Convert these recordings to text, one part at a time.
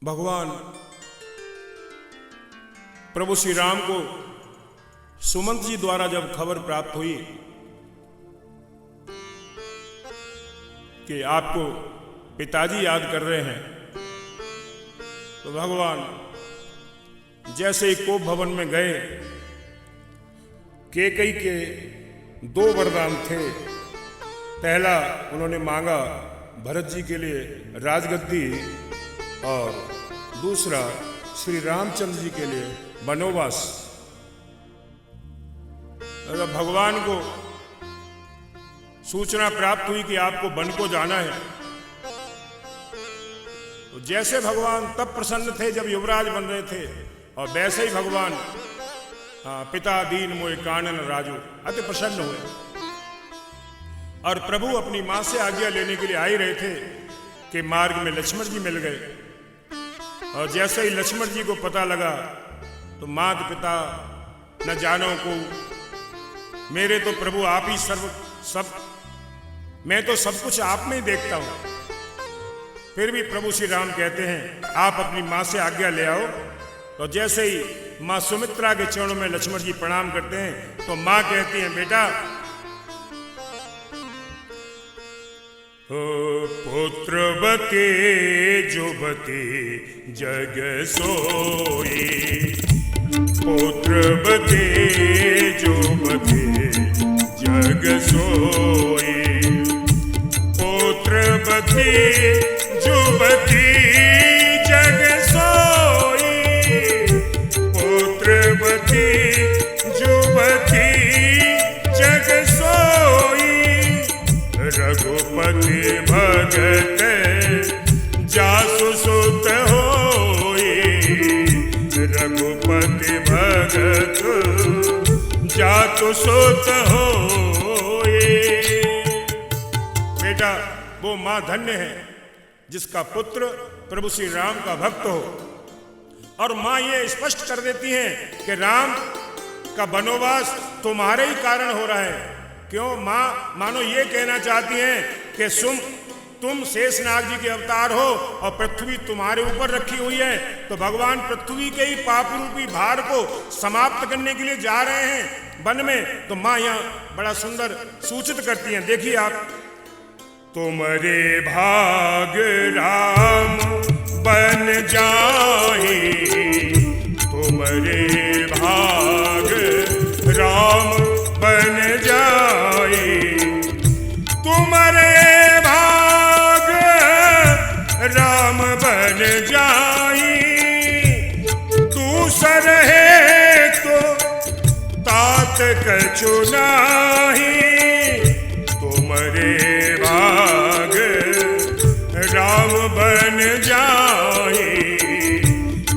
भगवान प्रभु श्री राम को सुमंत जी द्वारा जब खबर प्राप्त हुई कि आपको पिताजी याद कर रहे हैं, तो भगवान जैसे ही कोप भवन में गए, कैकेयी के 2 वरदान थे। पहला उन्होंने मांगा भरत जी के लिए राजगद्दी और दूसरा श्री रामचंद्र जी के लिए वनवास। अगर भगवान को सूचना प्राप्त हुई कि आपको वन को जाना है, तो जैसे भगवान तब प्रसन्न थे जब युवराज बन रहे थे, और वैसे ही भगवान पिता दीन मोय कानन राजू अति प्रसन्न हुए। और प्रभु अपनी मां से आज्ञा लेने के लिए आ ही रहे थे कि मार्ग में लक्ष्मण जी मिल गए। और जैसे ही लक्ष्मण जी को पता लगा तो माता पिता न जानो को, मेरे तो प्रभु आप ही सब मैं तो सब कुछ आप में ही देखता हूं। फिर भी प्रभु श्री राम कहते हैं आप अपनी मां से आज्ञा ले आओ। तो जैसे ही मां सुमित्रा के चरणों में लक्ष्मण जी प्रणाम करते हैं, तो मां कहती हैं बेटा, पुत्रवती जुबती जग सोई, पुत्रवती जुबती जग सोई, पुत्रवती जुबती जग सोई, पुत्रवती जुबती जग सोई, रघुपति भगत जासु सुत होई, रघुपति भगत जातु सुत होई। बेटा, वो मां धन्य है जिसका पुत्र प्रभु श्री राम का भक्त हो। और मां ये स्पष्ट कर देती है कि राम का वनवास तुम्हारे ही कारण हो रहा है। क्यों? मां मानो ये कहना चाहती हैं कि तुम शेषनाग जी के अवतार हो और पृथ्वी तुम्हारे ऊपर रखी हुई है, तो भगवान पृथ्वी के ही पाप रूपी भार को समाप्त करने के लिए जा रहे हैं वन में। तो मां यहाँ बड़ा सुंदर सूचित करती हैं, देखिए आप, तुम्हारे भाग राम बन जाए, तुम्हारे भाग राम बन जाए, तुम्हारे भाग राम बन जाए, दूसर है तो तात कछु नाही, तुम्हारे भाग राम बन जाए,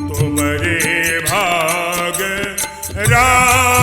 तुम्हारे भाग राम